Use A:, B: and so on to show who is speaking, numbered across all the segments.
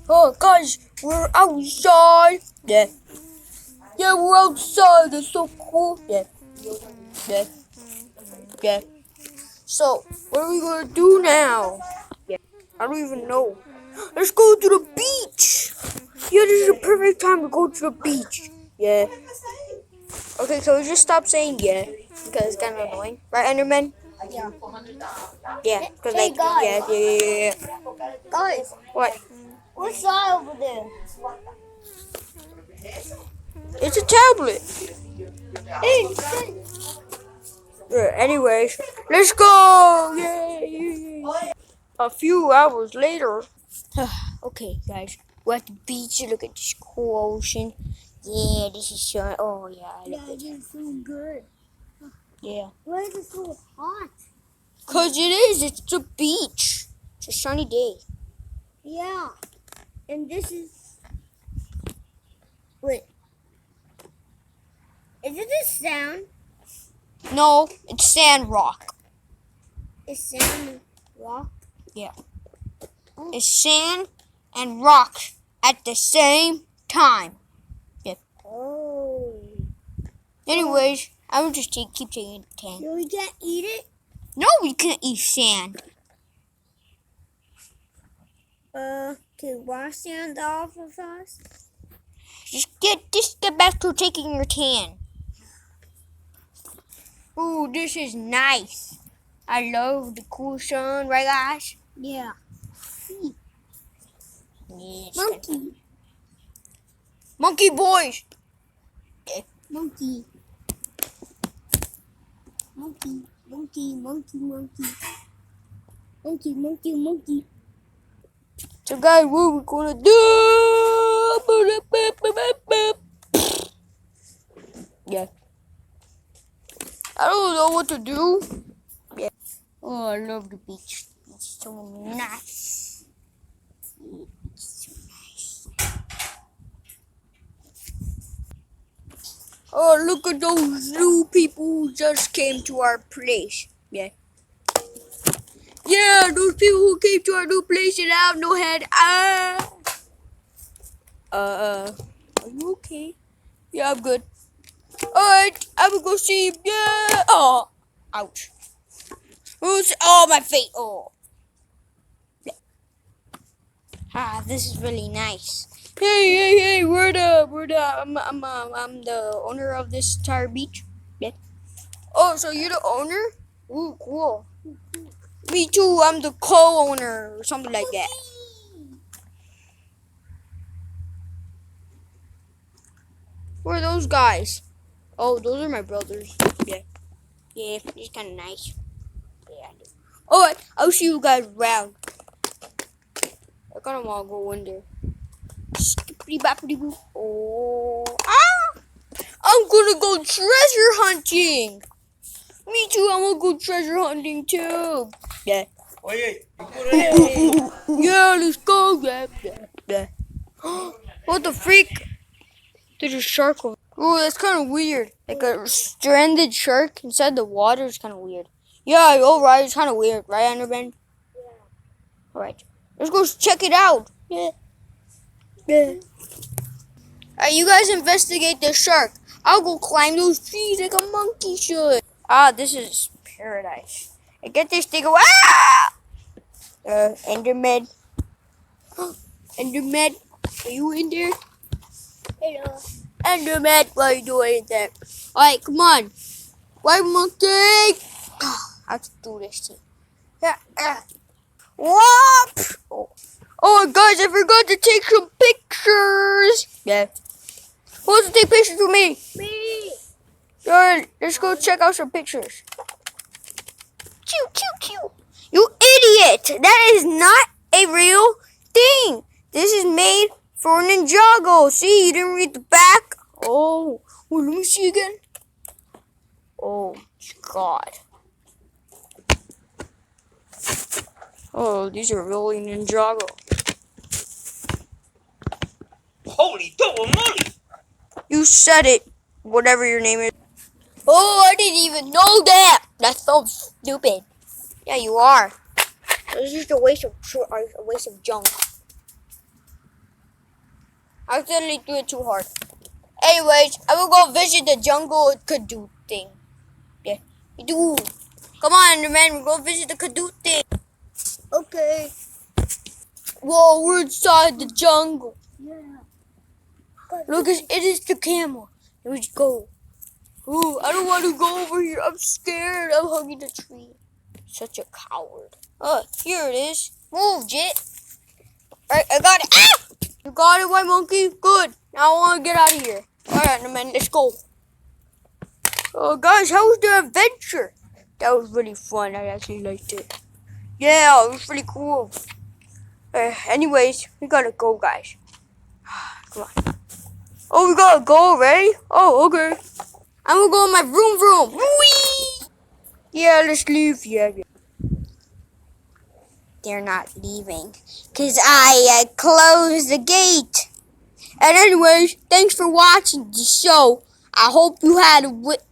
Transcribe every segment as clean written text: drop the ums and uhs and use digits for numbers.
A: Oh, guys, we're outside. Yeah. Yeah, we're outside. It's so cool. Yeah. Yeah. Yeah. So, what are we gonna do now? Yeah. I don't even know. Let's go to the beach. Yeah, this is the perfect time to go to the beach. Yeah. Okay, so we just stop saying yeah because it's kind of annoying, right, Enderman?
B: Yeah.
A: Yeah, because
B: Hey,
A: like
B: guys.
A: yeah.
B: Guys,
A: What?
B: what's that over there?
A: It's a tablet.
B: Hey,
A: Anyways, let's go! Yay! A few hours later. Okay, guys, we're at the beach. Look at this cool ocean. Yeah, this is so. Oh yeah, I love it.
B: it's so good.
A: Yeah.
B: Why is it so hot?
A: Cause it is. It's the beach. It's a sunny day.
B: Yeah. And this is. Wait. Is it a sound?
A: No, it's sand rock.
B: It's sand rock?
A: Yeah. It's sand and rock at the same time.
B: Oh.
A: Anyways, I will just keep taking the tan.
B: So we can't eat it?
A: No, we can't eat sand.
B: Okay, wash sand off of us?
A: Just get back to taking your tan. Ooh, this is nice. I love the cool sun, right, guys?
B: Yeah.
A: Yes.
B: Monkey.
A: Monkey boys.
B: Monkey. Monkey. Monkey. Monkey. Monkey. Monkey. Monkey. Monkey.
A: So, guys, what we're gonna do? Yeah. I don't know what to do. Yeah. Oh, I love the beach. It's so nice. It's so nice. Oh, look at those new people who just came to our place. Yeah. Yeah, those people who came to our new place and have no head. Are you okay? Yeah, I'm good. Alright, I will go see him. Yeah. Oh, ouch. Oh, my feet. Oh. Ah, this is really nice. Hey, word up. I'm the owner of this entire beach. Yeah. Oh, so you're the owner? Ooh, cool. Me too. I'm the co-owner or something like that. Who are those guys? Oh, those are my brothers. Yeah. Yeah, it's kind of nice. Yeah. Alright, I'll see you guys around. I kind of want to go in there. Skippity-boppity-boo. Oh. Ah! I'm gonna go treasure hunting. Me too, I'm gonna go treasure hunting too. Yeah. Yeah, let's go. Yeah. What the freak? There's a shark over. Oh, that's kind of weird. Like a stranded shark inside the water is kind of weird. Yeah, you're right. It's kind of weird, right, Underbend?
B: Yeah.
A: Alright. Let's go check it out. Yeah. Alright, you guys investigate the shark. I'll go climb those trees like a monkey should. Ah, this is paradise. I get this thing. Ah! Enderman. Enderman, are you in there?
B: Hello.
A: Enderman, what are you doing in there? Alright, come on. White monkey. Let's do this thing. Yeah. Whoop! Oh, guys, I forgot to take some pictures. Yeah. Who wants to take pictures with me?
B: Me.
A: Alright, let's go check out some pictures. Choo. You idiot! That is not a real thing. This is made for Ninjago. See, you didn't read the back. Oh, well, let me see again. Oh, God. Oh, these are really Ninjago.
C: Holy moly!
A: You said it, whatever your name is. Oh, I didn't even know that. That's so stupid. Yeah, you are. It's just a waste of junk. I accidentally threw it too hard. Anyways, I will go visit the jungle Kadoo thing. Yeah. Kadoo. Come on, man. We'll go visit the Kadoo thing.
B: Okay.
A: Whoa, we're inside the jungle.
B: Yeah.
A: Look, it is the camel. Here we go. Ooh, I don't want to go over here. I'm scared. I'm hugging the tree. Such a coward. Oh, here it is. Move, Jit. Alright, I got it. Ah! You got it, white monkey? Good. Now I want to get out of here. Alright, man, let's go. Guys, how was the adventure? That was really fun. I actually liked it. Yeah, it was really cool. Anyways, we gotta go, guys. Come on. Oh, we gotta go already? Oh, okay. I'm gonna go in my vroom. Whee! Yeah, let's leave. Yeah. They're not leaving because I closed the gate. And anyways, thanks for watching the show. I hope you had a what?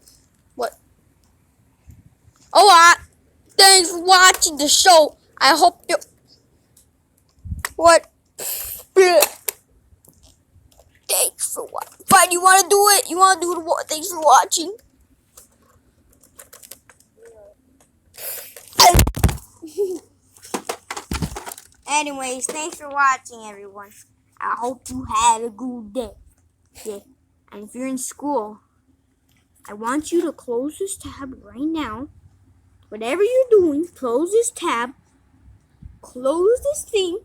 A: Oh, thanks for watching the show. I hope you what? Thanks for watching. Fine, you want to do it? You want to do the thanks for watching? Anyways, thanks for watching, everyone. I hope you had a good day. Yeah. And if you're in school, I want you to close this tab right now. Whatever you're doing, close this tab. Close this thing.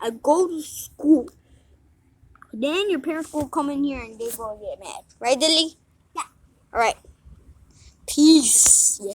A: And go to school. Then your parents will come in here and they're going to get mad. Right, Lily? Yeah. Alright. Peace. Yeah.